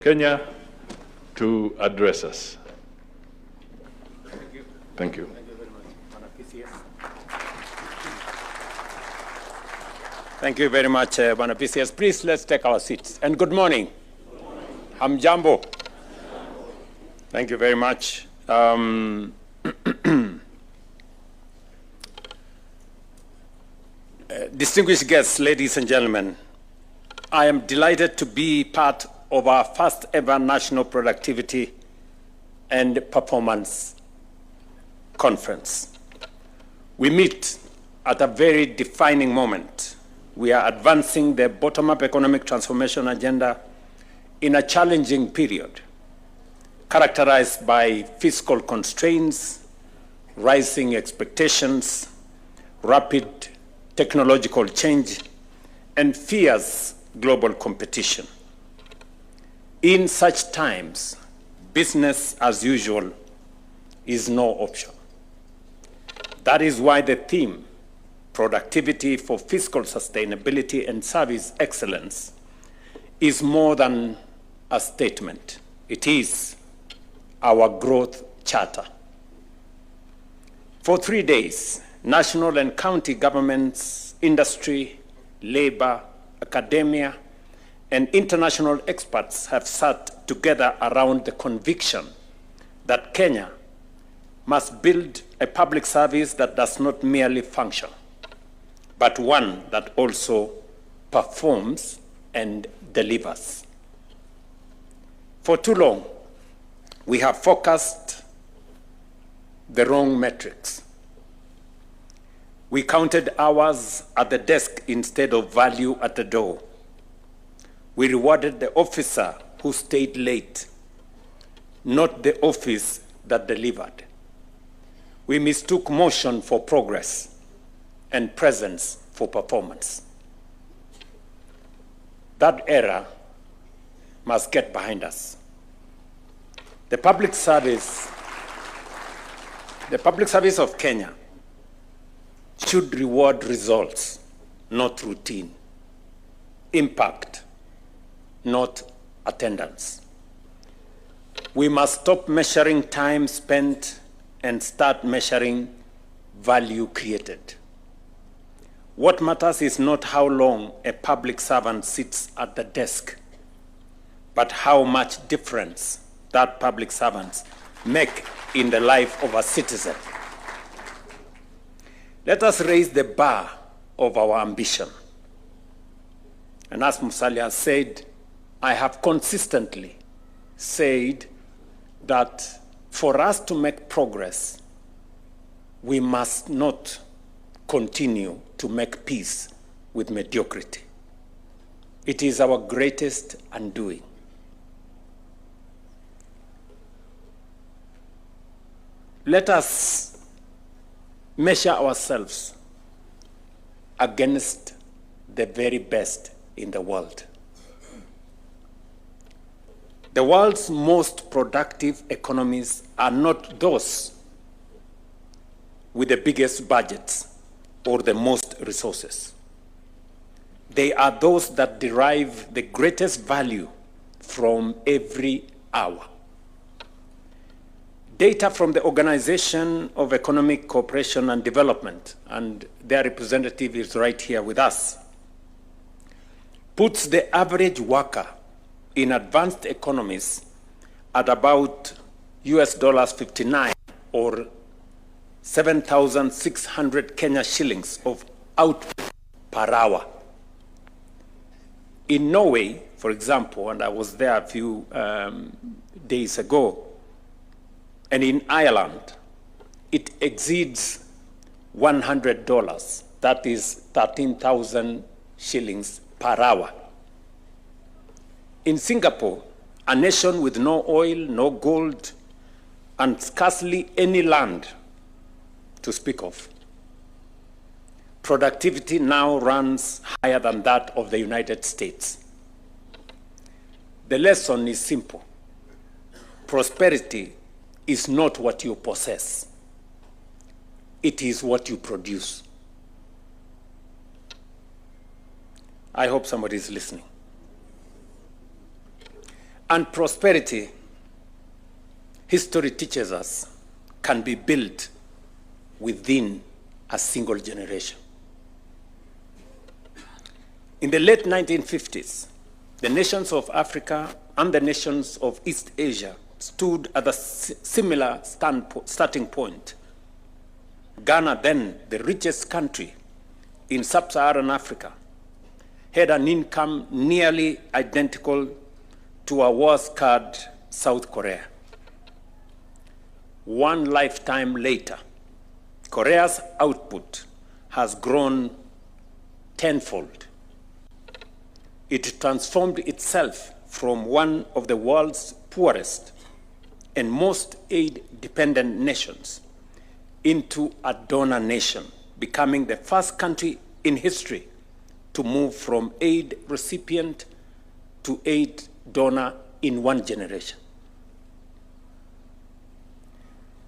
Kenya to address us. Thank you. Thank you. Thank you very much, Bwana PCS. Thank you very much, Bwana PCS. Please, let's take our seats. And good morning. Good morning. Hamjambo. Thank you very much. Distinguished guests, ladies and gentlemen, I am delighted to be part of our first ever National Productivity and Performance Conference. We meet at a very defining moment. We are advancing the bottom-up economic transformation agenda in a challenging period, characterized by fiscal constraints, rising expectations, rapid technological change, and fierce global competition. In such times, business as usual is no option. That is why the theme, productivity for fiscal sustainability and service excellence, is more than a statement. It is our growth charter. For 3 days, national and county governments, industry, labor, academia, and international experts have sat together around the conviction that Kenya must build a public service that does not merely function, but one that also performs and delivers. For too long, we have focused the wrong metrics. We counted hours at the desk instead of value at the door. We rewarded the officer who stayed late, not the office that delivered. We mistook motion for progress and presence for performance. That era must get behind us. The public service of Kenya should reward results, not routine. Impact, not attendance. We must stop measuring time spent and start measuring value created. What matters is not how long a public servant sits at the desk, but how much difference that public servants make in the life of a citizen. Let us raise the bar of our ambition. And as Musalia has said, I have consistently said that for us to make progress, we must not continue to make peace with mediocrity. It is our greatest undoing. Let us measure ourselves against the very best in the world. The world's most productive economies are not those with the biggest budgets or the most resources. They are those that derive the greatest value from every hour. Data from the Organization of Economic Cooperation and Development, and their representative is right here with us, puts the average worker in advanced economies at about $59 or 7,600 Kenya shillings of output per hour. In Norway, for example, and I was there a few days ago, and in Ireland, it exceeds $100. That is 13,000 shillings per hour. In Singapore, a nation with no oil, no gold, and scarcely any land to speak of, productivity now runs higher than that of the United States. The lesson is simple. Prosperity is not what you possess. It is what you produce. I hope somebody is listening. And prosperity, history teaches us, can be built within a single generation. In the late 1950s, the nations of Africa and the nations of East Asia stood at a similar starting point. Ghana, then the richest country in sub-Saharan Africa, had an income nearly identical to a war-scarred South Korea. One lifetime later, Korea's output has grown tenfold. It transformed itself from one of the world's poorest and most aid-dependent nations into a donor nation, becoming the first country in history to move from aid recipient to aid donor in one generation.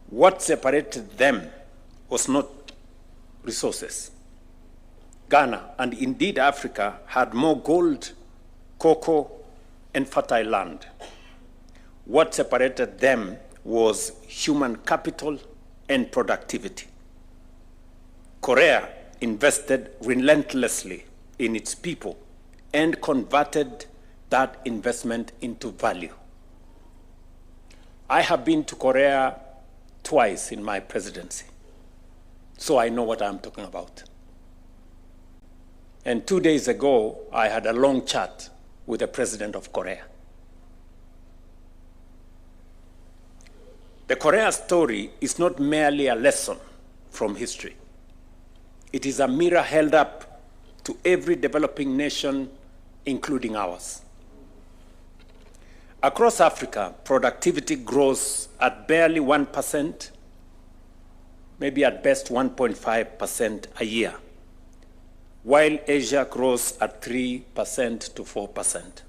What separated them was not resources. Ghana, and indeed Africa, had more gold, cocoa, and fertile land. What separated them was human capital and productivity. Korea invested relentlessly in its people and converted that investment into value. I have been to Korea twice in my presidency, so I know what I'm talking about. And 2 days ago, I had a long chat with the president of Korea. The Korea story is not merely a lesson from history. It is a mirror held up to every developing nation, including ours. Across Africa, productivity grows at barely 1%, maybe at best 1.5% a year, while Asia grows at 3% to 4%.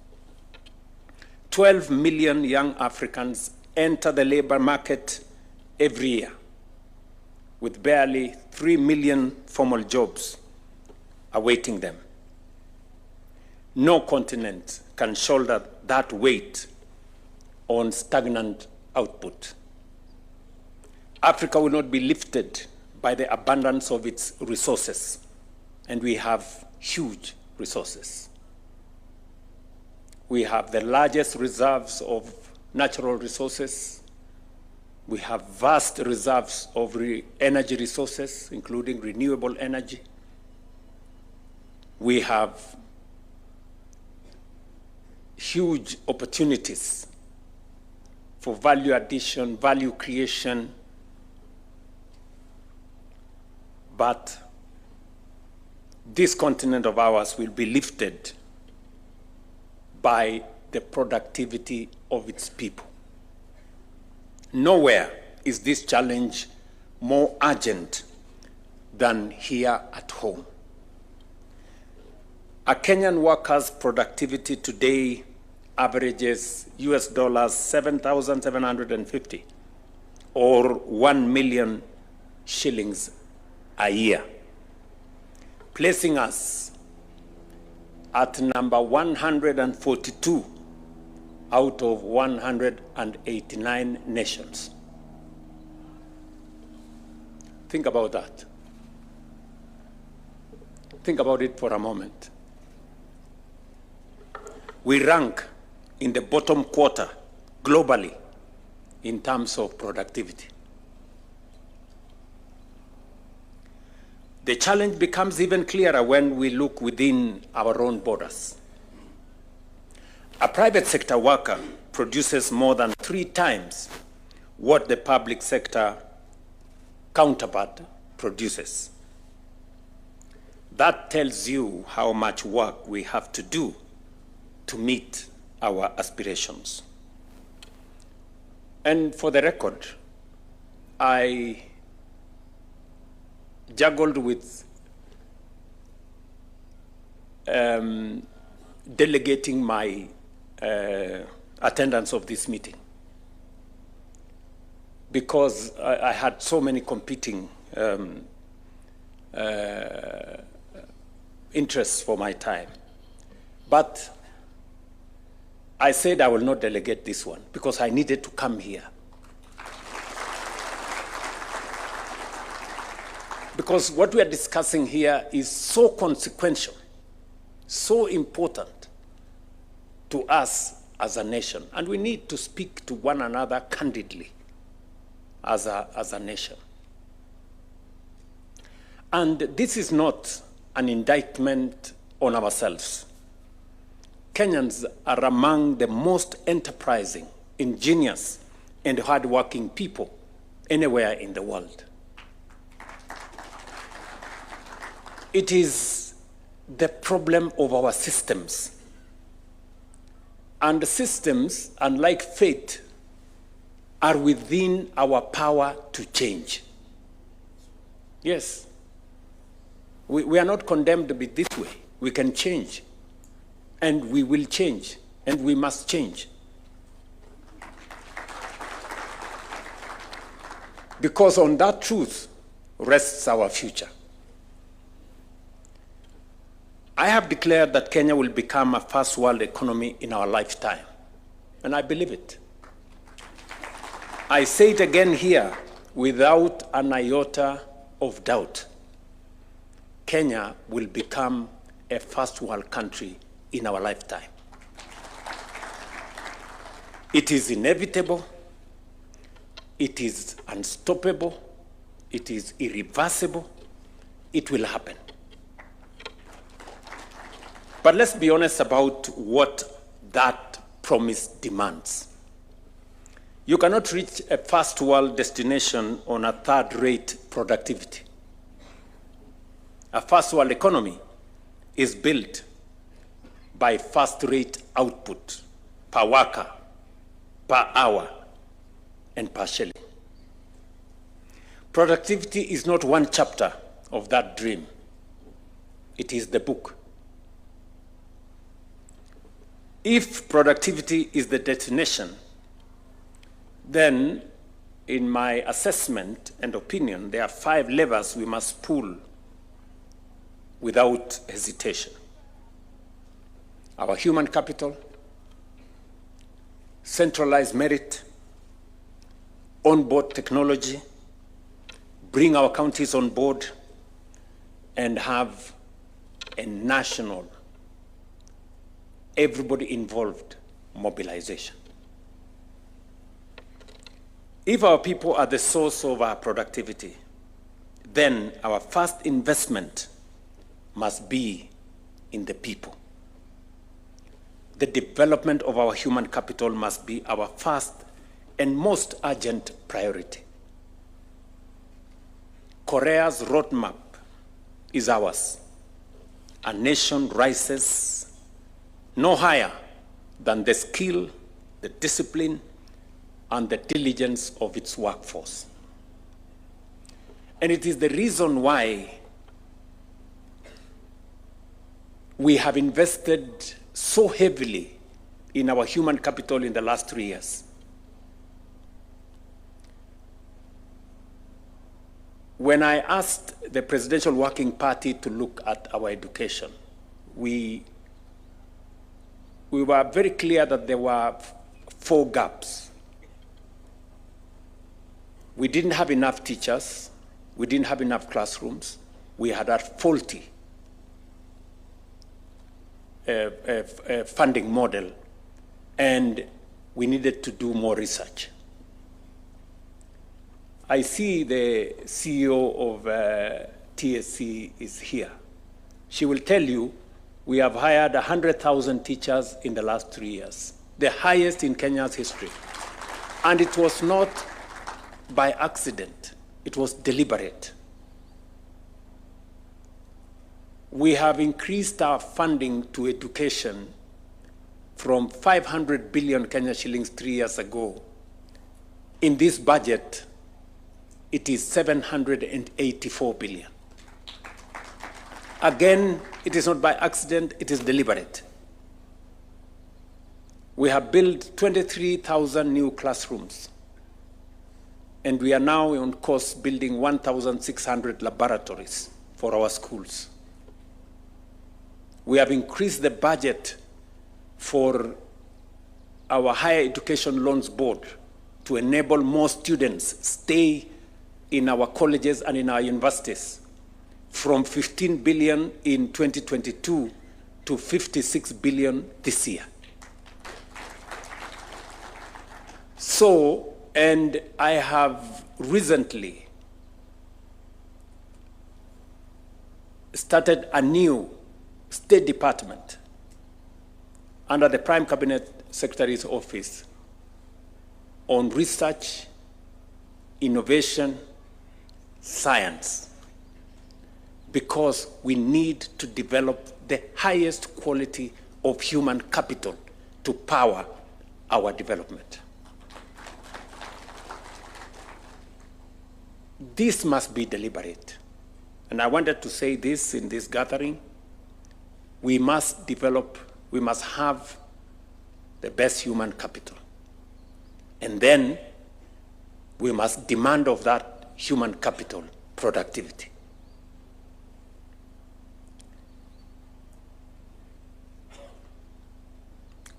12 million young Africans enter the labor market every year, with barely 3 million formal jobs awaiting them. No continent can shoulder that weight on stagnant output. Africa will not be lifted by the abundance of its resources, and we have huge resources. We have the largest reserves of natural resources. We have vast reserves of energy resources, including renewable energy. We have huge opportunities for value addition, value creation, but this continent of ours will be lifted by the productivity of its people. Nowhere is this challenge more urgent than here at home. A Kenyan worker's productivity today averages US dollars 7,750 or 1 million shillings a year, placing us at number 142 out of 189 nations. Think about that. Think about it for a moment. We rank in the bottom quarter globally in terms of productivity. The challenge becomes even clearer when we look within our own borders. A private sector worker produces more than 3 times what the public sector counterpart produces. That tells you how much work we have to do to meet our aspirations. And for the record, I juggled with delegating my attendance of this meeting because I had so many competing interests for my time. But I said I will not delegate this one because I needed to come here. Because what we are discussing here is so consequential, so important to us as a nation. And we need to speak to one another candidly as a nation. And this is not an indictment on ourselves. Kenyans are among the most enterprising, ingenious, and hardworking people anywhere in the world. It is the problem of our systems. And the systems, unlike fate, are within our power to change. Yes. We are not condemned to be this way. We can change. And we will change. And we must change. Because on that truth rests our future. I have declared that Kenya will become a first world economy in our lifetime. And I believe it. I say it again here without an iota of doubt. Kenya will become a first world country in our lifetime. It is inevitable, it is unstoppable, it is irreversible, it will happen. But let's be honest about what that promise demands. You cannot reach a first world destination on a third-rate productivity. A first world economy is built by first-rate output per worker, per hour, and per shilling. Productivity is not one chapter of that dream. It is the book. If productivity is the destination, then in my assessment and opinion, there are 5 levers we must pull without hesitation. Our human capital, centralized merit, onboard technology, bring our counties on board, and have a national, everybody involved mobilization. If our people are the source of our productivity, then our first investment must be in the people. The development of our human capital must be our first and most urgent priority. Korea's roadmap is ours. A nation rises no higher than the skill, the discipline, and the diligence of its workforce. And it is the reason why we have invested so heavily in our human capital in the last 3 years. When I asked the Presidential Working Party to look at our education, we were very clear that there were 4 gaps. We didn't have enough teachers. We didn't have enough classrooms. We had a faulty funding model, and we needed to do more research. I see the CEO of TSC is here. She will tell you we have hired 100,000 teachers in the last 3 years, the highest in Kenya's history. And it was not by accident, it was deliberate. We have increased our funding to education from 500 billion Kenya shillings 3 years ago. In this budget, it is 784 billion. Again, it is not by accident, it is deliberate. We have built 23,000 new classrooms, and we are now on course building 1,600 laboratories for our schools. We have increased the budget for our Higher Education Loans Board to enable more students stay in our colleges and in our universities from 15 billion in 2022 to 56 billion this year. So, and I have recently started a new State Department under the Prime Cabinet Secretary's office on research, innovation, science, because we need to develop the highest quality of human capital to power our development. This must be deliberate. And I wanted to say this in this gathering. We must develop, we must have the best human capital. And then we must demand of that human capital productivity.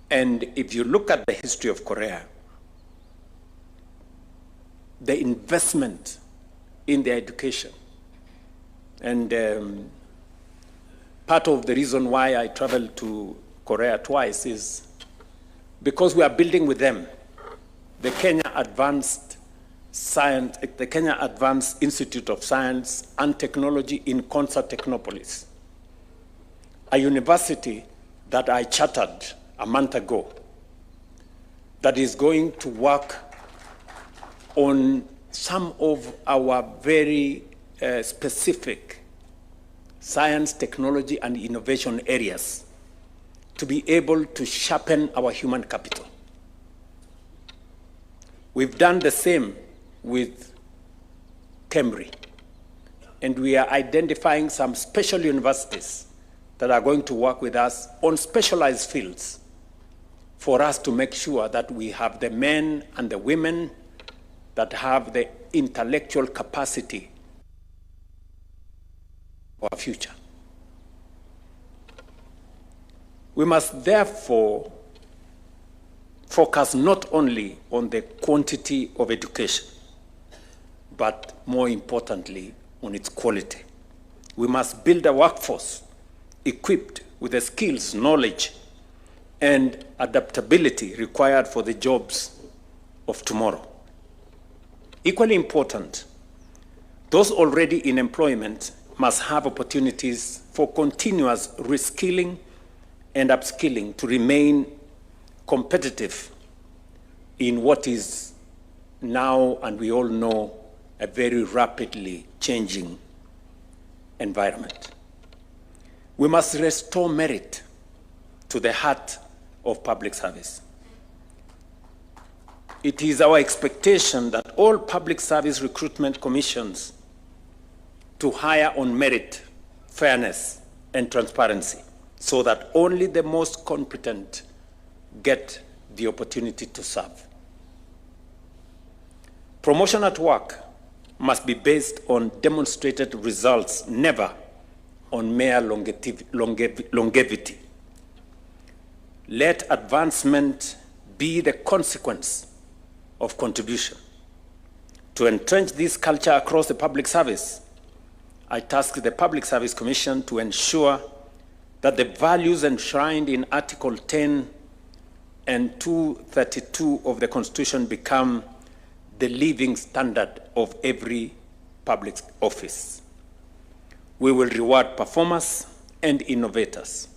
And if you look at the history of Korea, the investment in their education, and part of the reason why I traveled to Korea twice is because we are building with them the Kenya Advanced Institute of Science and Technology in Concert Technopolis, a university that I chartered a month ago that is going to work on some of our very specific science, technology, and innovation areas to be able to sharpen our human capital. We've done the same with Cambridge, and we are identifying some special universities that are going to work with us on specialized fields for us to make sure that we have the men and the women that have the intellectual capacity for our future. We must therefore focus not only on the quantity of education, but more importantly, on its quality. We must build a workforce equipped with the skills, knowledge, and adaptability required for the jobs of tomorrow. Equally important, those already in employment must have opportunities for continuous reskilling and upskilling to remain competitive in what is now, and we all know, a very rapidly changing environment. We must restore merit to the heart of public service. It is our expectation that all public service recruitment commissions to hire on merit, fairness, and transparency, so that only the most competent get the opportunity to serve. Promotion at work must be based on demonstrated results, never on mere longevity. Let advancement be the consequence of contribution. To entrench this culture across the public service, I task the Public Service Commission to ensure that the values enshrined in Article 10 and 232 of the Constitution become the living standard of every public office. We will reward performers and innovators,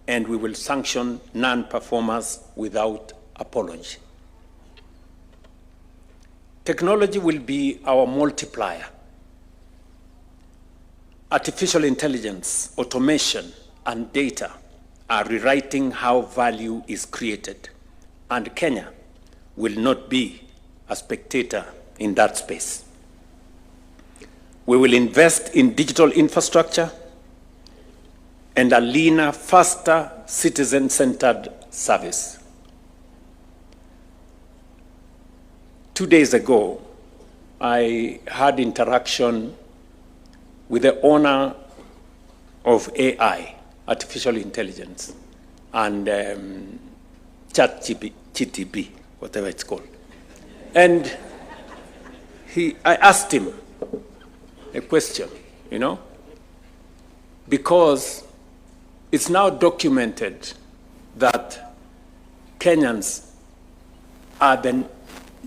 and we will sanction non-performers without apology. Technology will be our multiplier. Artificial intelligence, automation, and data are rewriting how value is created, and Kenya will not be a spectator in that space. We will invest in digital infrastructure and a leaner, faster, citizen-centered service. 2 days ago, I had interaction with the owner of AI, artificial intelligence, and GTB, whatever it's called. And I asked him a question, because it's now documented that Kenyans are the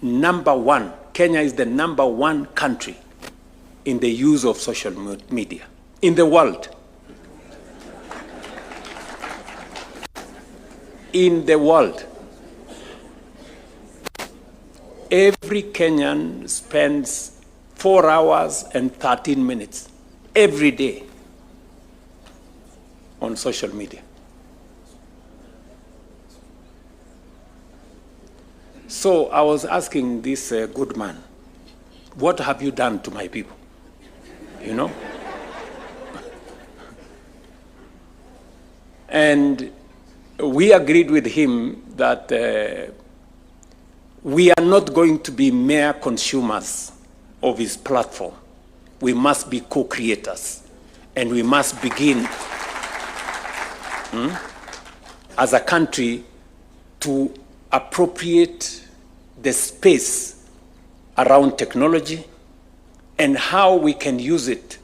number one. Kenya is the number one country in the use of social media in the world. In the world. Every Kenyan spends 4 hours and 13 minutes every day on social media. So I was asking this good man, what have you done to my people? And we agreed with him that we are not going to be mere consumers of his platform. We must be co-creators, and we must begin as a country to appropriate the space around technology and how we can use it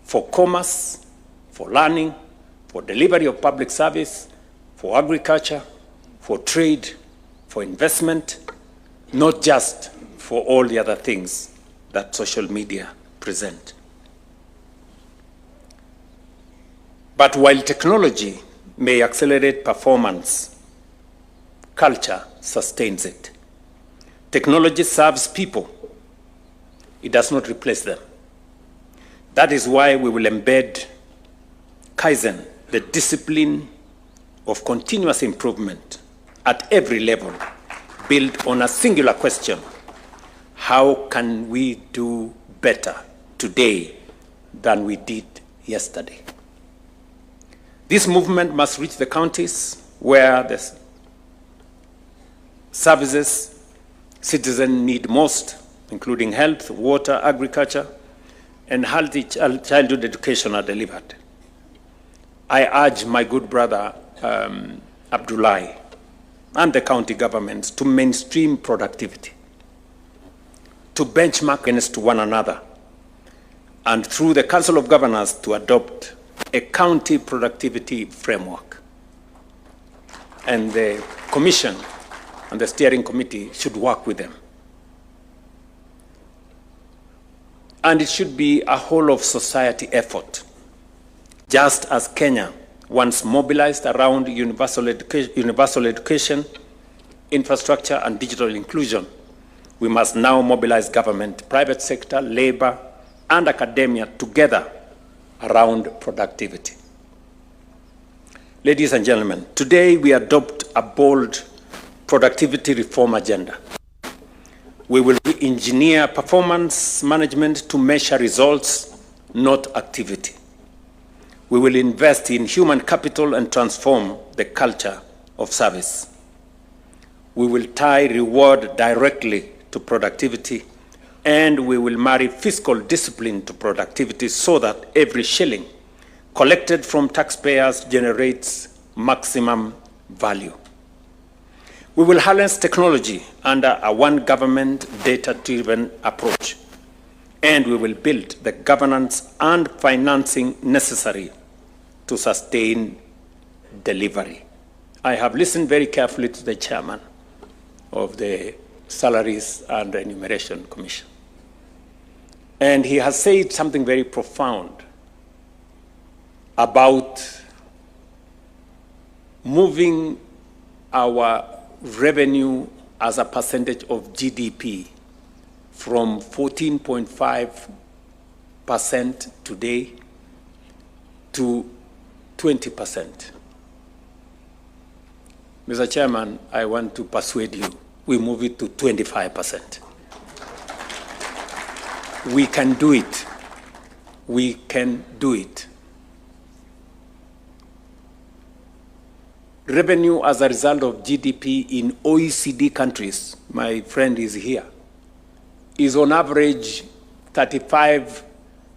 for commerce, for learning, for delivery of public service, for agriculture, for trade, for investment, not just for all the other things that social media present. But while technology may accelerate performance, culture sustains it. Technology serves people. It does not replace them. That is why we will embed Kaizen, the discipline of continuous improvement at every level, built on a singular question: how can we do better today than we did yesterday? This movement must reach the counties where the services citizens need most, including health, water, agriculture, and healthy childhood education are delivered. I urge my good brother Abdullahi and the county governments to mainstream productivity, to benchmark against one another, and through the Council of Governors to adopt a county productivity framework. And the Commission and the Steering Committee should work with them. And it should be a whole of society effort. Just as Kenya once mobilized around universal education, infrastructure, and digital inclusion, we must now mobilize government, private sector, labor, and academia together around productivity. Ladies and gentlemen, today we adopt a bold productivity reform agenda. We will re-engineer performance management to measure results, not activity. We will invest in human capital and transform the culture of service. We will tie reward directly to productivity, and we will marry fiscal discipline to productivity so that every shilling collected from taxpayers generates maximum value. We will harness technology under a one government data-driven approach, and we will build the governance and financing necessary to sustain delivery. I have listened very carefully to the chairman of the Salaries and Remuneration Commission. And he has said something very profound about moving our revenue as a percentage of GDP from 14.5% today to 20%. Mr. Chairman, I want to persuade you, we move it to 25%. We can do it. We can do it. Revenue as a result of GDP in OECD countries, my friend is here, is on average 35.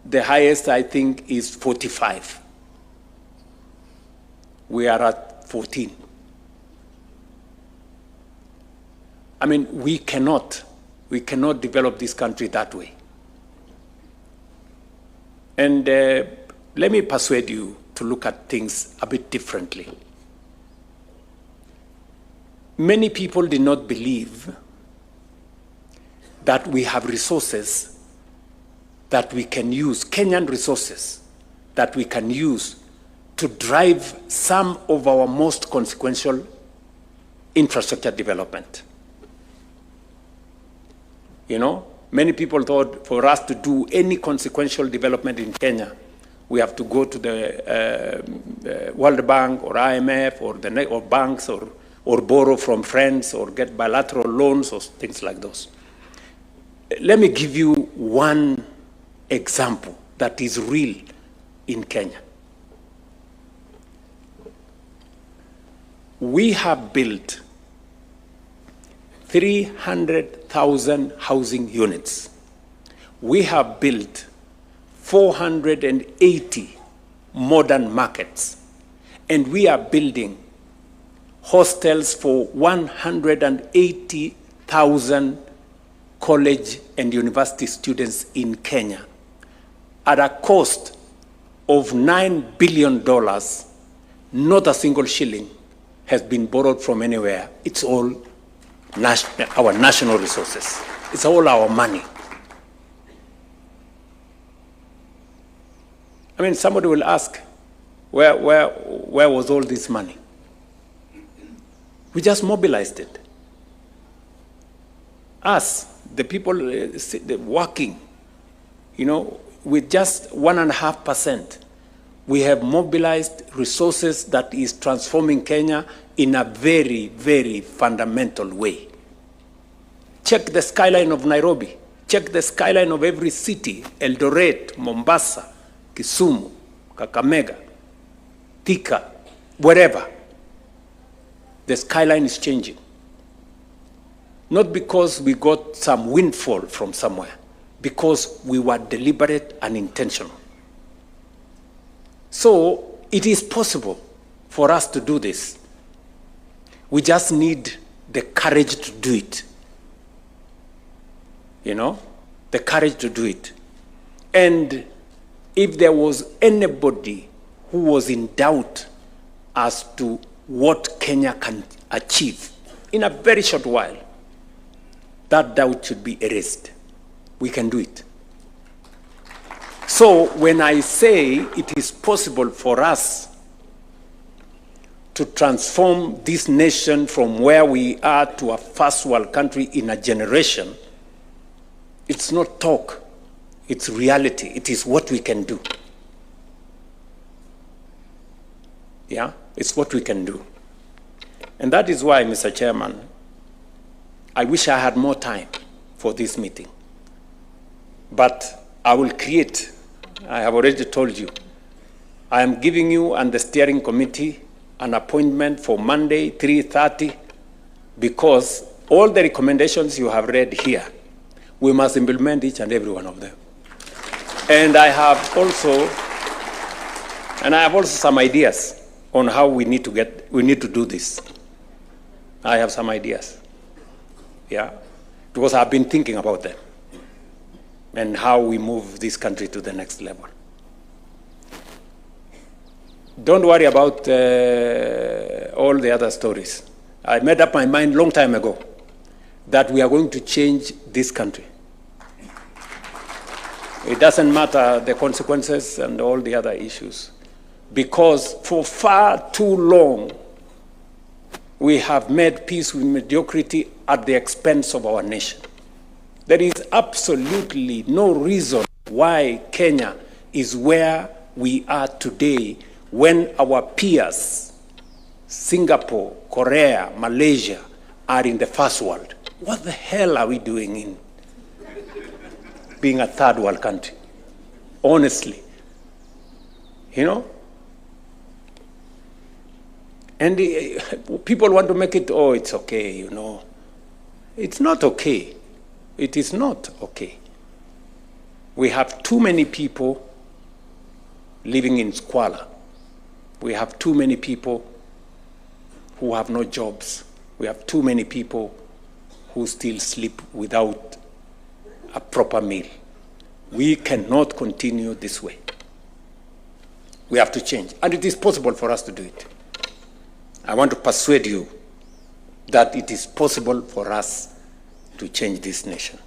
The highest, I think, is 45. We are at 14. I mean, we cannot develop this country that way. And let me persuade you to look at things a bit differently. Many people did not believe that we have resources that we can use, Kenyan resources that we can use to drive some of our most consequential infrastructure development. You know, many people thought for us to do any consequential development in Kenya, we have to go to the World Bank or IMF or banks or borrow from friends or get bilateral loans or things like those. Let me give you one example that is real in Kenya. We have built 300,000 housing units. We have built 480 modern markets, and we are building hostels for 180,000 college and university students in Kenya at a cost of $9 billion. Not a single shilling has been borrowed from anywhere. It's all our national resources. It's all our money. I mean, somebody will ask, where was all this money? We just mobilized it. Us, the people working, you know, with just 1.5%, we have mobilized resources that is transforming Kenya in a very, very fundamental way. Check the skyline of Nairobi. Check the skyline of every city, Eldoret, Mombasa, Kisumu, Kakamega, Thika, wherever. The skyline is changing. Not because we got some windfall from somewhere, because we were deliberate and intentional. So it is possible for us to do this. We just need the courage to do it. You know, the courage to do it. And if there was anybody who was in doubt as to what Kenya can achieve in a very short while, that doubt should be erased. We can do it. So when I say it is possible for us to transform this nation from where we are to a first world country in a generation, it's not talk, it's reality. It is what we can do. Yeah, it's what we can do. And that is why, Mr. Chairman, I wish I had more time for this meeting. But I will create, I have already told you, I am giving you and the steering committee an appointment for Monday, 3:30, because all the recommendations you have read here, we must implement each and every one of them. And I have also some ideas on how we need to do this. I have some ideas. Yeah, because I've been thinking about them and how we move this country to the next level. Don't worry about all the other stories. I made up my mind a long time ago that we are going to change this country. It doesn't matter the consequences and all the other issues, because for far too long, we have made peace with mediocrity at the expense of our nation. There is absolutely no reason why Kenya is where we are today when our peers, Singapore, Korea, Malaysia, are in the first world. What the hell are we doing in being a third world country? Honestly, you know? And people want to make it, oh, it's okay, you know. It's not okay. It is not okay. We have too many people living in squalor. We have too many people who have no jobs. We have too many people who still sleep without a proper meal. We cannot continue this way. We have to change, and it is possible for us to do it. I want to persuade you that it is possible for us to change this nation.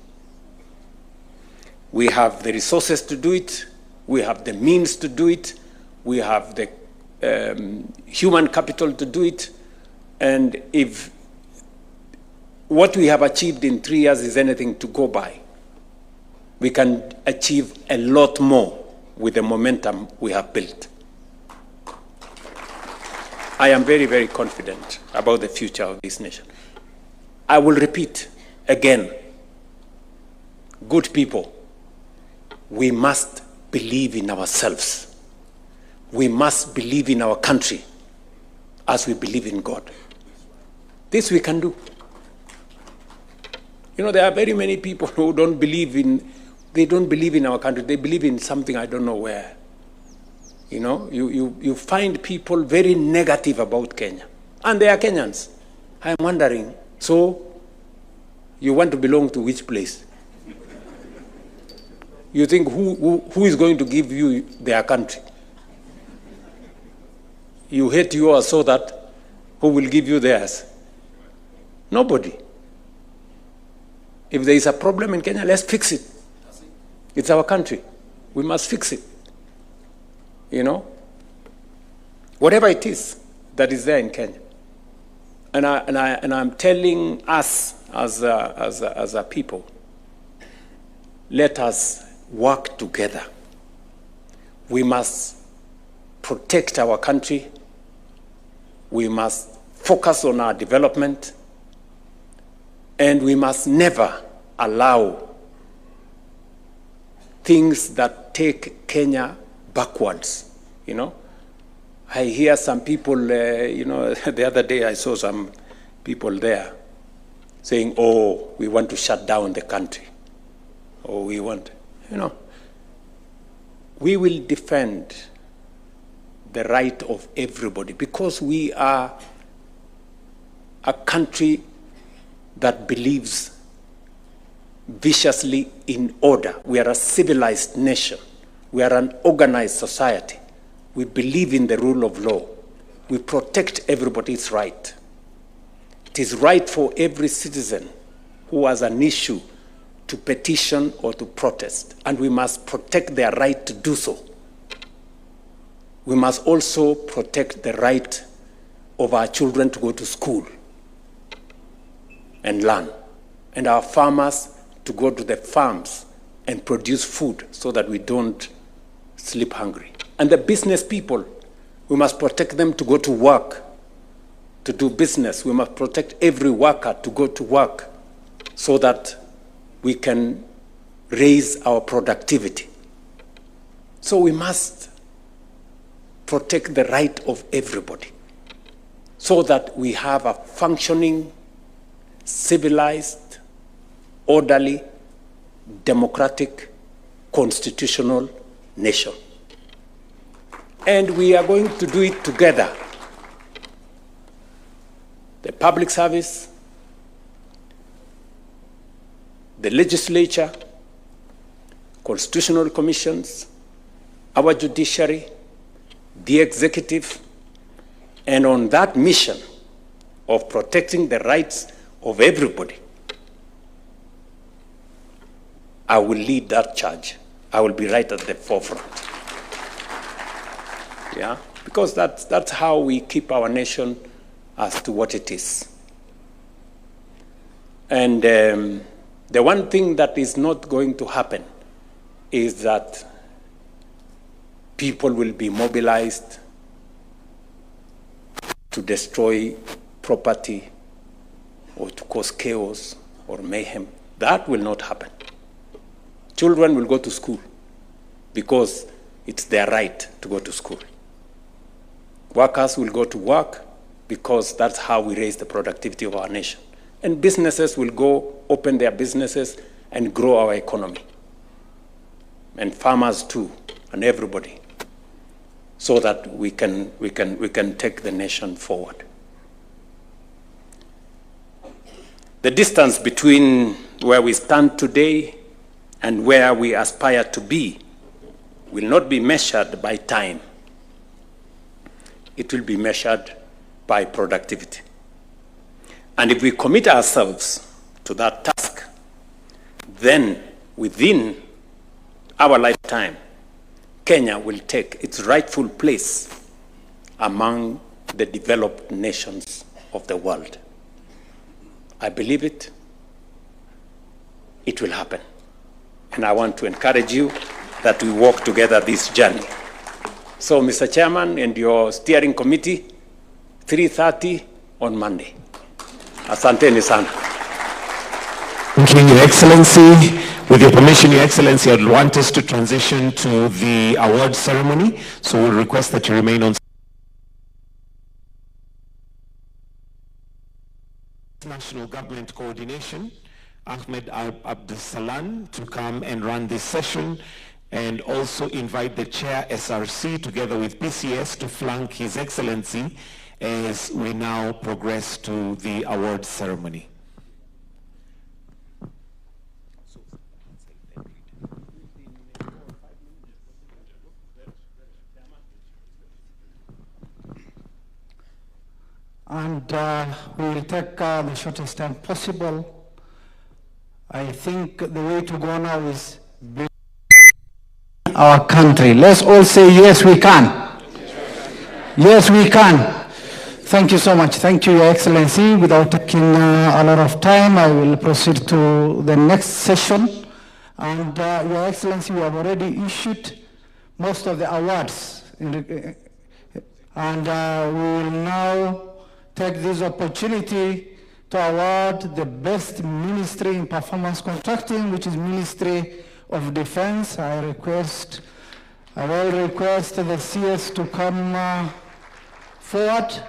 We have the resources to do it. We have the means to do it. We have the human capital to do it. And if what we have achieved in 3 years is anything to go by, we can achieve a lot more with the momentum we have built. I am very, very confident about the future of this nation. I will repeat again, good people, we must believe in ourselves. We must believe in our country as we believe in God. This we can do. You know, there are very many people who don't believe in our country. They believe in something I don't know where. You know, you find people very negative about Kenya. And they are Kenyans. I'm wondering, so you want to belong to which place? You think who is going to give you their country? You hate yours, so that who will give you theirs? Nobody. If there is a problem in Kenya, let's fix it. It's our country. We must fix it. You know? Whatever it is that is there in Kenya. And I'm telling us as a people, let us work together. We must protect our country. We must focus on our development. And we must never allow things that take Kenya backwards, you know. I hear some people, you know, the other day I saw some people there saying, oh, we want to shut down the country. Or we want, you know. We will defend the right of everybody because we are a country that believes viciously in order. We are a civilized nation. We are an organized society. We believe in the rule of law. We protect everybody's right. It is right for every citizen who has an issue to petition or to protest, and we must protect their right to do so. We must also protect the right of our children to go to school and learn, and our farmers to go to the farms and produce food so that we don't sleep hungry. And the business people, we must protect them to go to work, to do business. We must protect every worker to go to work so that we can raise our productivity. So we must protect the right of everybody so that we have a functioning, civilized, orderly, democratic, constitutional nation. And we are going to do it together. The public service, the legislature, constitutional commissions, our judiciary, the executive, and on that mission of protecting the rights of everybody, I will lead that charge. I will be right at the forefront. Yeah, because that's how we keep our nation as to what it is. And the one thing that is not going to happen is that people will be mobilized to destroy property or to cause chaos or mayhem. That will not happen. Children will go to school because it's their right to go to school. Workers will go to work because that's how we raise the productivity of our nation. And businesses will go open their businesses and grow our economy. And farmers too, and everybody, so that we can take the nation forward. The distance between where we stand today and where we aspire to be will not be measured by time. It will be measured by productivity. And if we commit ourselves to that task, then within our lifetime, Kenya will take its rightful place among the developed nations of the world. I believe it. It will happen. And I want to encourage you that we walk together this journey. So, Mr. Chairman and your steering committee, 3:30 on Monday. Asanteni sana. Thank you, Your Excellency. With your permission, Your Excellency, I'd want us to transition to the award ceremony. So we'll request that you remain on. National Government Coordination, Ahmed Abdusalan, to come and run this session, and also invite the Chair SRC together with PCS to flank His Excellency as we now progress to the award ceremony. And we will take the shortest time possible. I think the way to go now is build our country. Let's all say, yes, we can. Yes, we can. Thank you so much. Thank you, Your Excellency. Without taking a lot of time, I will proceed to the next session. And Your Excellency, we have already issued most of the awards. And we will now take this opportunity to award the best ministry in performance contracting, which is Ministry of Defense. I will request the CS to come forward.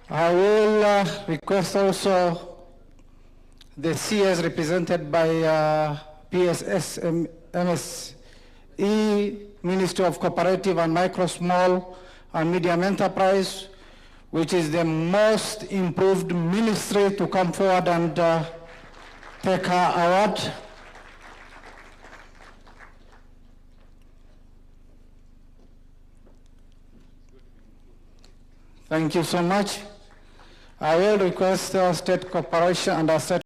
I will request also the CS represented by PSS MSE, Ministry of Cooperative and Micro, Small and Medium Enterprise, which is the most improved ministry, to come forward and take her award. Thank you so much. I will request State Corporation and State